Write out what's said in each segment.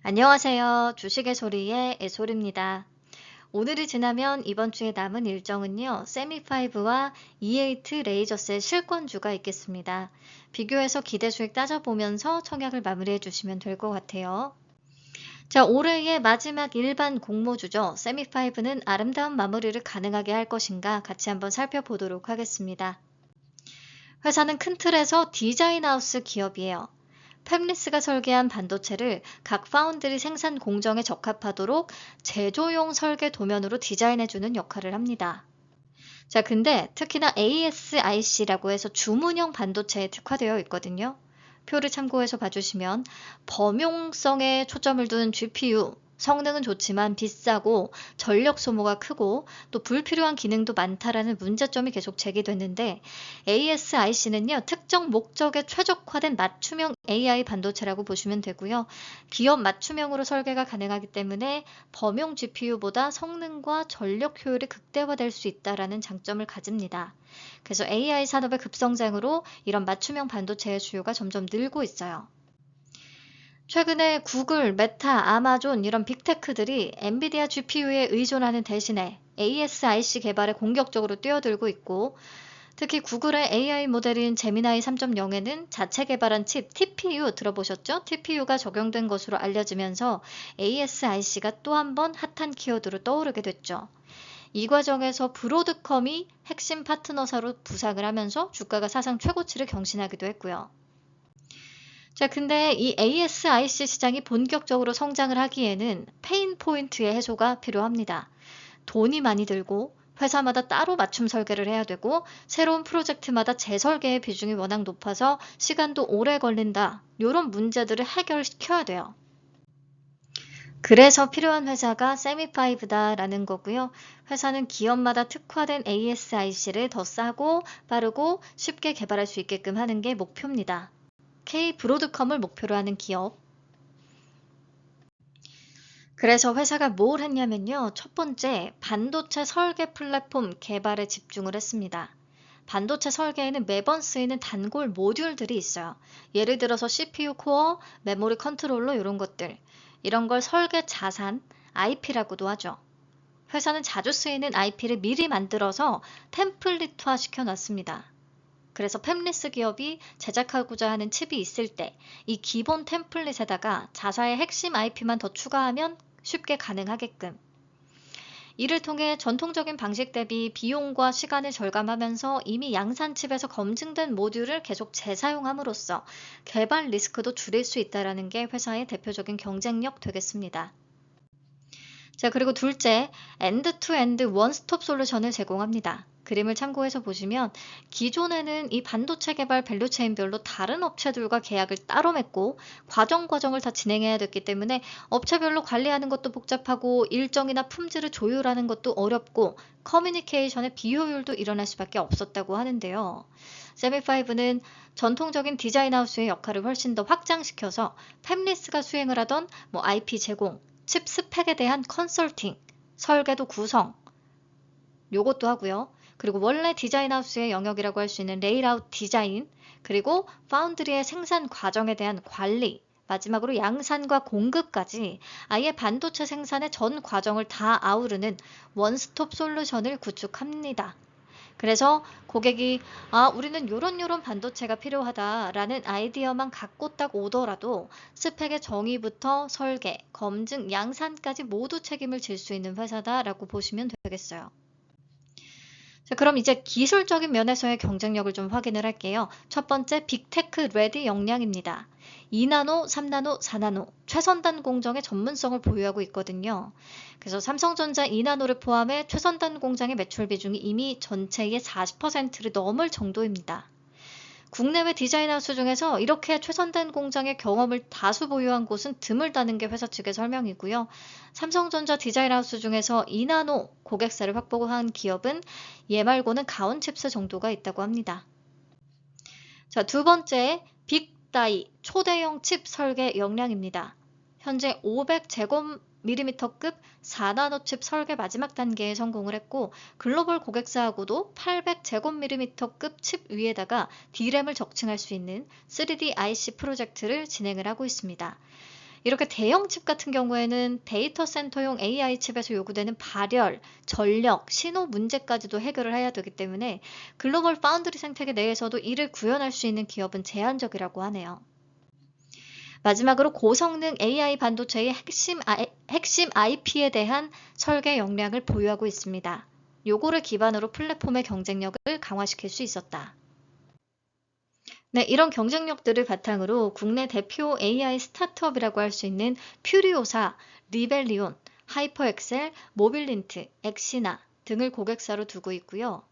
안녕하세요. 주식의 소리의 애솔입니다. 오늘이 지나면 이번 주에 남은 일정은요, 세미5와 E8 레이저스의 실권주가 있겠습니다. 비교해서 기대 수익 따져보면서 청약을 마무리해 주시면 될 것 같아요. 자, 올해의 마지막 일반 공모주죠. 세미5는 아름다운 마무리를 가능하게 할 것인가 같이 한번 살펴보도록 하겠습니다. 회사는 큰 틀에서 디자인 하우스 기업이에요. 팹리스가 설계한 반도체를 각 파운드리 생산 공정에 적합하도록 제조용 설계 도면으로 디자인해주는 역할을 합니다. 자, 근데 특히나 ASIC라고 해서 주문형 반도체에 특화되어 있거든요. 표를 참고해서 봐주시면 범용성에 초점을 둔 GPU, 성능은 좋지만 비싸고 전력 소모가 크고 또 불필요한 기능도 많다라는 문제점이 계속 제기됐는데 ASIC는요, 특정 목적에 최적화된 맞춤형 AI 반도체라고 보시면 되고요. 기업 맞춤형으로 설계가 가능하기 때문에 범용 GPU보다 성능과 전력 효율이 극대화될 수 있다라는 장점을 가집니다. 그래서 AI 산업의 급성장으로 이런 맞춤형 반도체의 수요가 점점 늘고 있어요. 최근에 구글, 메타, 아마존 이런 빅테크들이 엔비디아 GPU에 의존하는 대신에 ASIC 개발에 공격적으로 뛰어들고 있고, 특히 구글의 AI 모델인 제미나이 3.0에는 자체 개발한 칩 TPU 들어보셨죠? TPU가 적용된 것으로 알려지면서 ASIC가 또 한 번 핫한 키워드로 떠오르게 됐죠. 이 과정에서 브로드컴이 핵심 파트너사로 부상을 하면서 주가가 사상 최고치를 경신하기도 했고요. 자, 근데 이 ASIC 시장이 본격적으로 성장을 하기에는 페인 포인트의 해소가 필요합니다. 돈이 많이 들고 회사마다 따로 맞춤 설계를 해야 되고 새로운 프로젝트마다 재설계의 비중이 워낙 높아서 시간도 오래 걸린다. 이런 문제들을 해결시켜야 돼요. 그래서 필요한 회사가 세미5다라는 거고요. 회사는 기업마다 특화된 ASIC를 더 싸고 빠르고 쉽게 개발할 수 있게끔 하는 게 목표입니다. K 브로드컴을 목표로 하는 기업. 그래서 회사가 뭘 했냐면요. 첫 번째, 반도체 설계 플랫폼 개발에 집중을 했습니다. 반도체 설계에는 매번 쓰이는 단골 모듈들이 있어요. 예를 들어서 CPU 코어, 메모리 컨트롤러 이런 것들. 이런 걸 설계 자산, IP라고도 하죠. 회사는 자주 쓰이는 IP를 미리 만들어서 템플릿화 시켜놨습니다. 그래서 팹리스 기업이 제작하고자 하는 칩이 있을 때 이 기본 템플릿에다가 자사의 핵심 IP만 더 추가하면 쉽게 가능하게끔. 이를 통해 전통적인 방식 대비 비용과 시간을 절감하면서 이미 양산 칩에서 검증된 모듈을 계속 재사용함으로써 개발 리스크도 줄일 수 있다는 게 회사의 대표적인 경쟁력 되겠습니다. 자, 그리고 둘째, 엔드-투-엔드 원스톱 솔루션을 제공합니다. 그림을 참고해서 보시면 기존에는 이 반도체 개발 밸류체인별로 다른 업체들과 계약을 따로 맺고 과정을 다 진행해야 됐기 때문에 업체별로 관리하는 것도 복잡하고 일정이나 품질을 조율하는 것도 어렵고 커뮤니케이션의 비효율도 일어날 수밖에 없었다고 하는데요. 세미5는 전통적인 디자인 하우스의 역할을 훨씬 더 확장시켜서 팹리스가 수행을 하던 IP 제공, 칩 스펙에 대한 컨설팅, 설계도 구성, 요것도 하고요. 그리고 원래 디자인 하우스의 영역이라고 할 수 있는 레이아웃 디자인, 그리고 파운드리의 생산 과정에 대한 관리, 마지막으로 양산과 공급까지 아예 반도체 생산의 전 과정을 다 아우르는 원스톱 솔루션을 구축합니다. 그래서 고객이 우리는 요런 반도체가 필요하다라는 아이디어만 갖고 딱 오더라도 스펙의 정의부터 설계, 검증, 양산까지 모두 책임을 질 수 있는 회사다라고 보시면 되겠어요. 자, 그럼 이제 기술적인 면에서의 경쟁력을 좀 확인을 할게요. 첫 번째, 빅테크 레디 역량입니다. 2나노, 3나노, 4나노 최선단 공정의 전문성을 보유하고 있거든요. 그래서 삼성전자 2나노를 포함해 최선단 공장의 매출 비중이 이미 전체의 40%를 넘을 정도입니다. 국내외 디자인 하우스 중에서 이렇게 최선단 공장의 경험을 다수 보유한 곳은 드물다는 게 회사 측의 설명이고요. 삼성전자 디자인 하우스 중에서 2나노 고객사를 확보한 기업은 얘 말고는 가온칩스 정도가 있다고 합니다. 자, 두 번째, 빅다이 초대형 칩 설계 역량입니다. 현재 500제곱밀리미터급 4나노 칩 설계 마지막 단계에 성공을 했고 글로벌 고객사하고도 800제곱밀리미터급 칩 위에다가 D램을 적층할 수 있는 3D IC 프로젝트를 진행을 하고 있습니다. 이렇게 대형 칩 같은 경우에는 데이터 센터용 AI 칩에서 요구되는 발열, 전력, 신호 문제까지도 해결을 해야 되기 때문에 글로벌 파운드리 생태계 내에서도 이를 구현할 수 있는 기업은 제한적이라고 하네요. 마지막으로 고성능 AI 반도체의 핵심 IP에 대한 설계 역량을 보유하고 있습니다. 요거를 기반으로 플랫폼의 경쟁력을 강화시킬 수 있었다. 네, 이런 경쟁력들을 바탕으로 국내 대표 AI 스타트업이라고 할 수 있는 퓨리오사, 리벨리온, 하이퍼엑셀, 모빌린트, 엑시나 등을 고객사로 두고 있고요.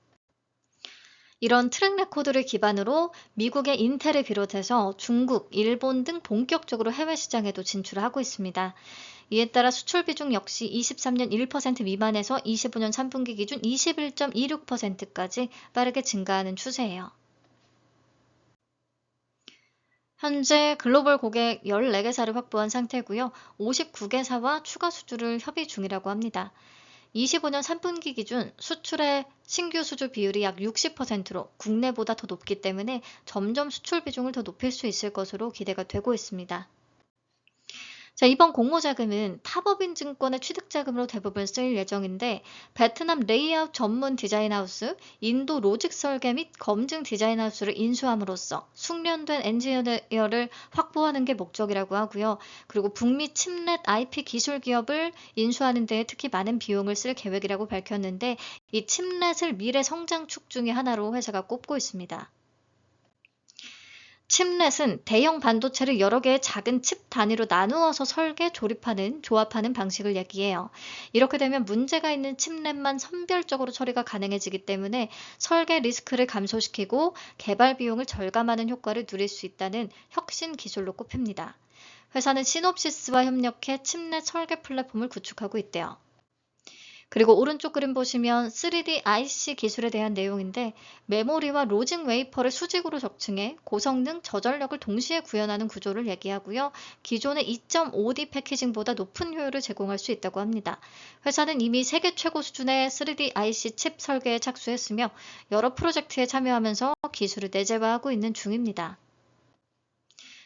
이런 트랙 레코드를 기반으로 미국의 인텔을 비롯해서 중국, 일본 등 본격적으로 해외 시장에도 진출하고 있습니다. 이에 따라 수출 비중 역시 23년 1% 미만에서 25년 3분기 기준 21.26%까지 빠르게 증가하는 추세예요. 현재 글로벌 고객 14개사를 확보한 상태고요. 59개사와 추가 수주를 협의 중이라고 합니다. 25년 3분기 기준 수출의 신규 수주 비율이 약 60%로 국내보다 더 높기 때문에 점점 수출 비중을 더 높일 수 있을 것으로 기대가 되고 있습니다. 자, 이번 공모자금은 탑업인 증권의 취득자금으로 대부분 쓰일 예정인데 베트남 레이아웃 전문 디자인하우스, 인도 로직 설계 및 검증 디자인하우스를 인수함으로써 숙련된 엔지니어를 확보하는 게 목적이라고 하고요. 그리고 북미 칩넷 IP 기술 기업을 인수하는 데 특히 많은 비용을 쓸 계획이라고 밝혔는데 이 칩넷을 미래 성장축 중의 하나로 회사가 꼽고 있습니다. 칩넷은 대형 반도체를 여러 개의 작은 칩 단위로 나누어서 설계, 조합하는 방식을 얘기해요. 이렇게 되면 문제가 있는 칩넷만 선별적으로 처리가 가능해지기 때문에 설계 리스크를 감소시키고 개발 비용을 절감하는 효과를 누릴 수 있다는 혁신 기술로 꼽힙니다. 회사는 시놉시스와 협력해 칩넷 설계 플랫폼을 구축하고 있대요. 그리고 오른쪽 그림 보시면 3D IC 기술에 대한 내용인데 메모리와 로직 웨이퍼를 수직으로 적층해 고성능 저전력을 동시에 구현하는 구조를 얘기하고요. 기존의 2.5D 패키징보다 높은 효율을 제공할 수 있다고 합니다. 회사는 이미 세계 최고 수준의 3D IC 칩 설계에 착수했으며 여러 프로젝트에 참여하면서 기술을 내재화하고 있는 중입니다.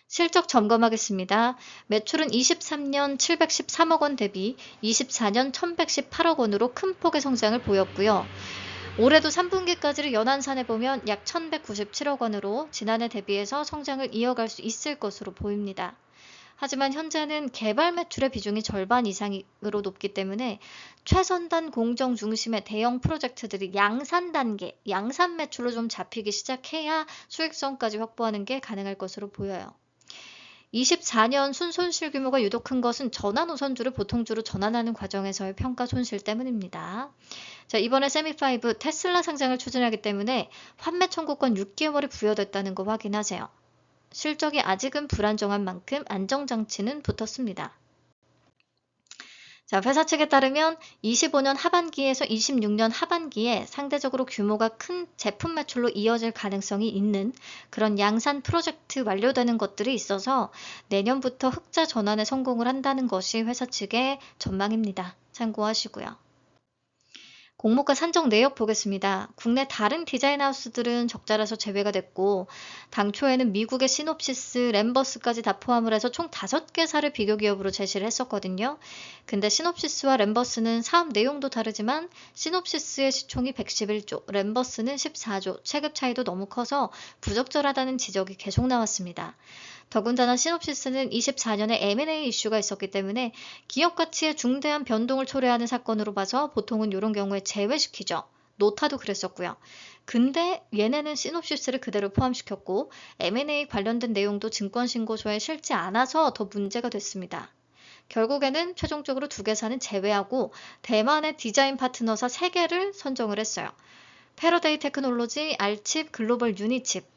실적 점검하겠습니다. 매출은 23년 713억 원 대비 24년 1118억 원으로 큰 폭의 성장을 보였고요. 올해도 3분기까지를 연한산해 보면 약 1197억 원으로 지난해 대비해서 성장을 이어갈 수 있을 것으로 보입니다. 하지만 현재는 개발 매출의 비중이 절반 이상으로 높기 때문에 최선단 공정 중심의 대형 프로젝트들이 양산 단계, 양산 매출로 좀 잡히기 시작해야 수익성까지 확보하는 게 가능할 것으로 보여요. 24년 순손실 규모가 유독 큰 것은 전환 우선주를 보통주로 전환하는 과정에서의 평가 손실 때문입니다. 자, 이번에 세미5 테슬라 상장을 추진하기 때문에 환매 청구권 6개월이 부여됐다는 거 확인하세요. 실적이 아직은 불안정한 만큼 안정장치는 붙었습니다. 자, 회사 측에 따르면 25년 하반기에서 26년 하반기에 상대적으로 규모가 큰 제품 매출로 이어질 가능성이 있는 그런 양산 프로젝트 완료되는 것들이 있어서 내년부터 흑자 전환에 성공을 한다는 것이 회사 측의 전망입니다. 참고하시고요. 공모가 산정 내역 보겠습니다. 국내 다른 디자인 하우스들은 적자라서 제외가 됐고 당초에는 미국의 시놉시스, 램버스까지 다 포함을 해서 총 5개사를 비교 기업으로 제시를 했었거든요. 근데 시놉시스와 램버스는 사업 내용도 다르지만 시놉시스의 시총이 111조, 램버스는 14조, 체급 차이도 너무 커서 부적절하다는 지적이 계속 나왔습니다. 더군다나 시놉시스는 24년에 M&A 이슈가 있었기 때문에 기업 가치에 중대한 변동을 초래하는 사건으로 봐서 보통은 이런 경우에 제외시키죠. 노타도 그랬었고요. 근데 얘네는 시놉시스를 그대로 포함시켰고 M&A 관련된 내용도 증권신고서에 실지 않아서 더 문제가 됐습니다. 결국에는 최종적으로 2개사는 제외하고 대만의 디자인 파트너사 3개를 선정을 했어요. 패러데이 테크놀로지, 알칩, 글로벌 유니칩.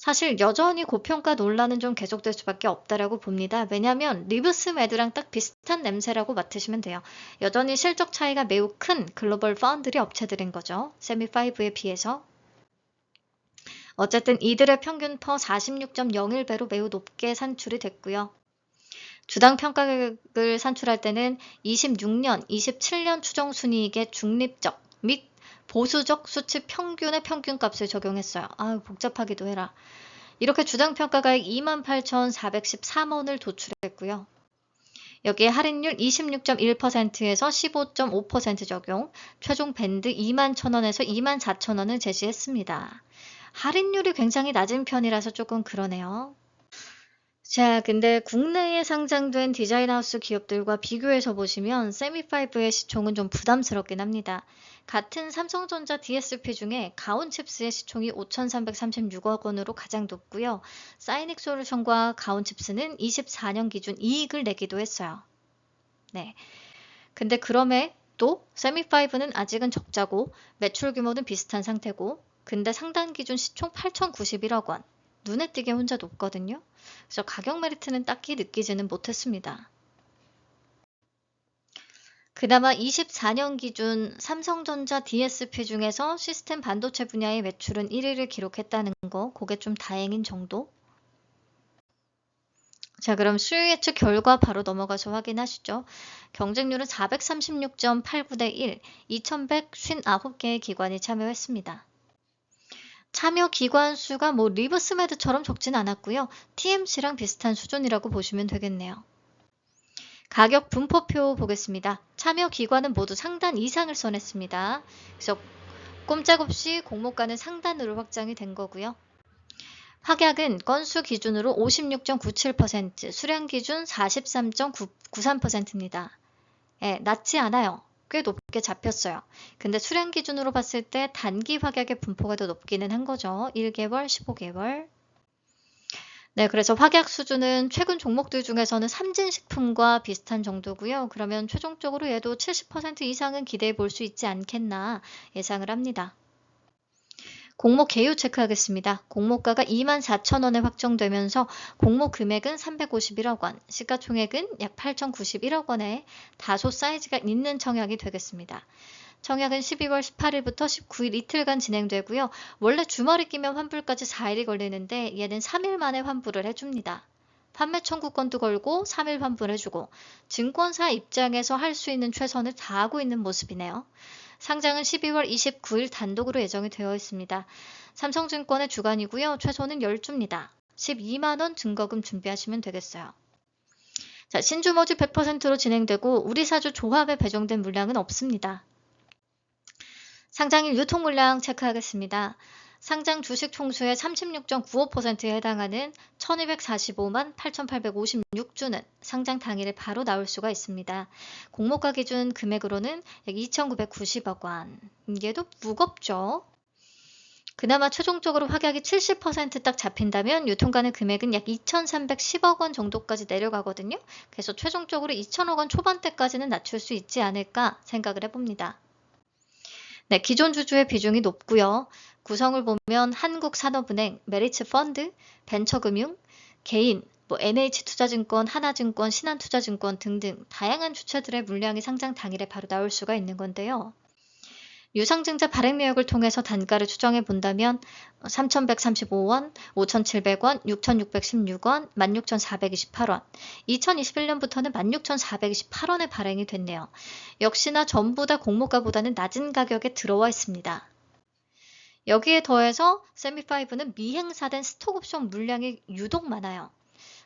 사실 여전히 고평가 논란은 좀 계속될 수밖에 없다라고 봅니다. 왜냐하면 리브스 매드랑 딱 비슷한 냄새라고 맡으시면 돼요. 여전히 실적 차이가 매우 큰 글로벌 파운드리 업체들인 거죠. 세미5에 비해서. 어쨌든 이들의 평균 퍼 46.01배로 매우 높게 산출이 됐고요. 주당 평가 가격을 산출할 때는 26년, 27년 추정 순이익의 중립적 및 보수적 수치 평균의 평균값을 적용했어요. 복잡하기도 해라. 이렇게 주당 평가가액 28,413원을 도출했고요. 여기에 할인율 26.1%에서 15.5% 적용, 최종 밴드 21,000원에서 24,000원을 제시했습니다. 할인율이 굉장히 낮은 편이라서 조금 그러네요. 자, 근데 국내에 상장된 디자인하우스 기업들과 비교해서 보시면 세미5의 시총은 좀 부담스럽긴 합니다. 같은 삼성전자 DSP 중에 가온칩스의 시총이 5,336억 원으로 가장 높고요. 사이닉솔루션과 가온칩스는 24년 기준 이익을 내기도 했어요. 네. 근데 그럼에도 세미5는 아직은 적자고 매출 규모는 비슷한 상태고 근데 상단 기준 시총 8,091억 원. 눈에 띄게 혼자 높거든요. 그래서 가격 메리트는 딱히 느끼지는 못했습니다. 그나마 24년 기준 삼성전자 DSP 중에서 시스템 반도체 분야의 매출은 1위를 기록했다는 거, 그게 좀 다행인 정도? 자, 그럼 수요 예측 결과 바로 넘어가서 확인하시죠. 경쟁률은 436.89대 1, 2159개의 기관이 참여했습니다. 참여 기관 수가 리브스메드처럼 적진 않았고요. TMC랑 비슷한 수준이라고 보시면 되겠네요. 가격 분포표 보겠습니다. 참여 기관은 모두 상단 이상을 써냈습니다. 그래서 꼼짝없이 공모가는 상단으로 확장이 된 거고요. 확약은 건수 기준으로 56.97%, 수량 기준 43.93%입니다. 예, 낮지 않아요. 꽤 높게 잡혔어요. 근데 수량 기준으로 봤을 때 단기 확약의 분포가 더 높기는 한 거죠. 1개월, 15개월. 네, 그래서 확약 수준은 최근 종목들 중에서는 삼진식품과 비슷한 정도고요. 그러면 최종적으로 얘도 70% 이상은 기대해 볼 수 있지 않겠나 예상을 합니다. 공모 개요 체크하겠습니다. 공모가가 24,000원에 확정되면서 공모 금액은 351억 원, 시가총액은 약 8,091억 원에 다소 사이즈가 있는 청약이 되겠습니다. 청약은 12월 18일부터 19일 이틀간 진행되고요. 원래 주말이 끼면 환불까지 4일이 걸리는데 얘는 3일 만에 환불을 해줍니다. 판매 청구권도 걸고 3일 환불해주고 증권사 입장에서 할 수 있는 최선을 다하고 있는 모습이네요. 상장은 12월 29일 단독으로 예정이 되어 있습니다. 삼성증권의 주관이고요. 최소는 10주입니다. 12만원 증거금 준비하시면 되겠어요. 자, 신주 모집 100%로 진행되고 우리 사주 조합에 배정된 물량은 없습니다. 상장일 유통 물량 체크하겠습니다. 상장 주식 총수의 36.95%에 해당하는 1245만 8856주는 상장 당일에 바로 나올 수가 있습니다. 공모가 기준 금액으로는 약 2990억 원. 이게도 무겁죠. 그나마 최종적으로 확약이 70% 딱 잡힌다면 유통가는 금액은 약 2310억 원 정도까지 내려가거든요. 그래서 최종적으로 2000억 원 초반대까지는 낮출 수 있지 않을까 생각을 해봅니다. 네, 기존 주주의 비중이 높고요. 구성을 보면 한국산업은행, 메리츠펀드, 벤처금융, 개인, NH투자증권, 하나증권, 신한투자증권 등등 다양한 주체들의 물량이 상장 당일에 바로 나올 수가 있는 건데요. 유상증자 발행 내역을 통해서 단가를 추정해 본다면 3,135원, 5,700원, 6,616원, 16,428원, 2021년부터는 16,428원에 발행이 됐네요. 역시나 전부 다 공모가보다는 낮은 가격에 들어와 있습니다. 여기에 더해서 세미5는 미행사된 스톡옵션 물량이 유독 많아요.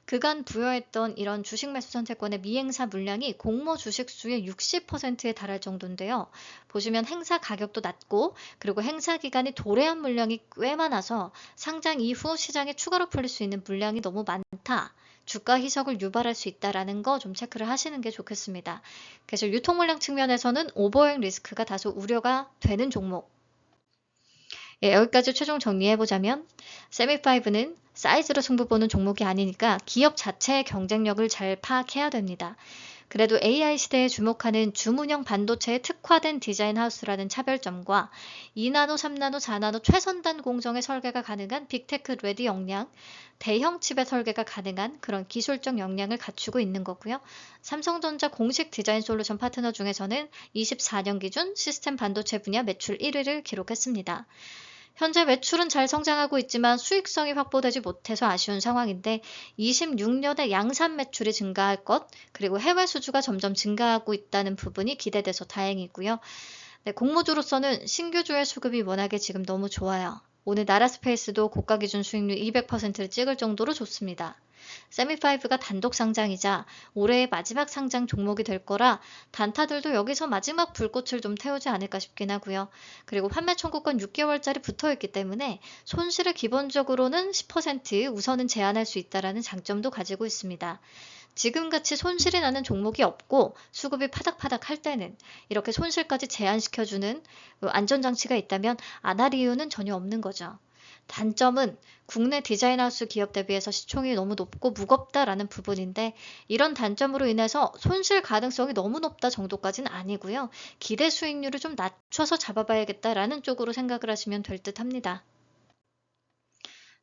그간 부여했던 이런 주식 매수 선택권의 미행사 물량이 공모 주식 수의 60%에 달할 정도인데요. 보시면 행사 가격도 낮고 그리고 행사 기간이 도래한 물량이 꽤 많아서 상장 이후 시장에 추가로 풀릴 수 있는 물량이 너무 많다. 주가 희석을 유발할 수 있다는 거 좀 체크를 하시는 게 좋겠습니다. 그래서 유통 물량 측면에서는 오버행 리스크가 다소 우려가 되는 종목. 예, 여기까지 최종 정리해보자면 세미5는 사이즈로 승부 보는 종목이 아니니까 기업 자체의 경쟁력을 잘 파악해야 됩니다. 그래도 AI 시대에 주목하는 주문형 반도체에 특화된 디자인 하우스라는 차별점과 2나노, 3나노, 4나노 최선단 공정의 설계가 가능한 빅테크 레디 역량, 대형 칩의 설계가 가능한 그런 기술적 역량을 갖추고 있는 거고요. 삼성전자 공식 디자인 솔루션 파트너 중에서는 24년 기준 시스템 반도체 분야 매출 1위를 기록했습니다. 현재 매출은 잘 성장하고 있지만 수익성이 확보되지 못해서 아쉬운 상황인데 26년에 양산 매출이 증가할 것, 그리고 해외 수주가 점점 증가하고 있다는 부분이 기대돼서 다행이고요. 네, 공모주로서는 신규주의 수급이 워낙에 지금 너무 좋아요. 오늘 나라스페이스도 고가 기준 수익률 200%를 찍을 정도로 좋습니다. 세미5가 단독 상장이자 올해의 마지막 상장 종목이 될 거라 단타들도 여기서 마지막 불꽃을 좀 태우지 않을까 싶긴 하고요. 그리고 판매 청구권 6개월짜리 붙어있기 때문에 손실을 기본적으로는 10% 우선은 제한할 수 있다는 장점도 가지고 있습니다. 지금같이 손실이 나는 종목이 없고 수급이 파닥파닥 할 때는 이렇게 손실까지 제한시켜주는 안전장치가 있다면 안 할 이유는 전혀 없는 거죠. 단점은 국내 디자인하우스 기업 대비해서 시총이 너무 높고 무겁다라는 부분인데 이런 단점으로 인해서 손실 가능성이 너무 높다 정도까지는 아니고요. 기대 수익률을 좀 낮춰서 잡아봐야겠다라는 쪽으로 생각을 하시면 될 듯 합니다.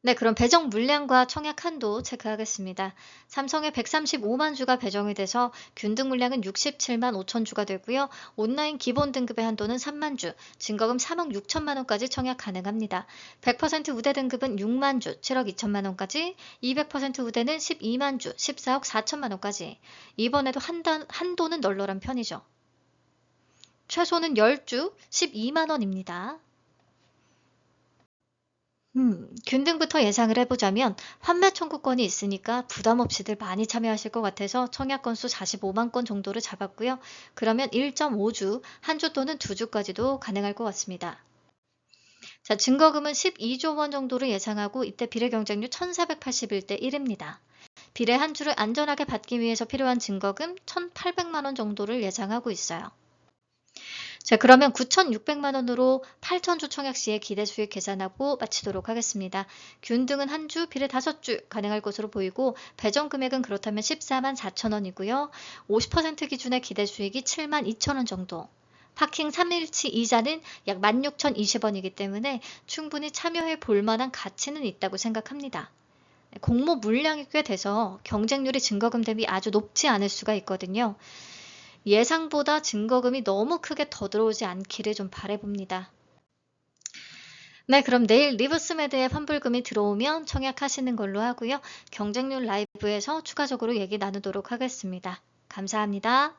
네, 그럼 배정 물량과 청약 한도 체크하겠습니다. 삼성의 135만 주가 배정이 돼서 균등 물량은 67만 5천 주가 되고요. 온라인 기본 등급의 한도는 3만 주, 증거금 3억 6천만 원까지 청약 가능합니다. 100% 우대 등급은 6만 주, 7억 2천만 원까지, 200% 우대는 12만 주, 14억 4천만 원까지. 이번에도 한도는 널널한 편이죠. 최소는 10주, 12만 원입니다. 균등부터 예상을 해보자면 환매 청구권이 있으니까 부담 없이들 많이 참여하실 것 같아서 청약 건수 45만 건 정도를 잡았고요. 그러면 1.5주, 한 주 또는 2주까지도 가능할 것 같습니다. 자, 증거금은 12조 원 정도를 예상하고 이때 비례 경쟁률 1481대 1입니다. 비례 한 주를 안전하게 받기 위해서 필요한 증거금 1,800만 원 정도를 예상하고 있어요. 자, 그러면 9,600만 원으로 8,000주 청약 시에 기대 수익 계산하고 마치도록 하겠습니다. 균등은 한 주, 비례 5주 가능할 것으로 보이고 배정 금액은 그렇다면 14만 4천 원이고요. 50% 기준의 기대 수익이 7만 2천 원 정도. 파킹 3일치 이자는 약 16,020원이기 때문에 충분히 참여해 볼 만한 가치는 있다고 생각합니다. 공모 물량이 꽤 돼서 경쟁률이 증거금 대비 아주 높지 않을 수가 있거든요. 예상보다 증거금이 너무 크게 더 들어오지 않기를 좀 바라봅니다. 네, 그럼 내일 리버스매드에 환불금이 들어오면 청약하시는 걸로 하고요. 경쟁률 라이브에서 추가적으로 얘기 나누도록 하겠습니다. 감사합니다.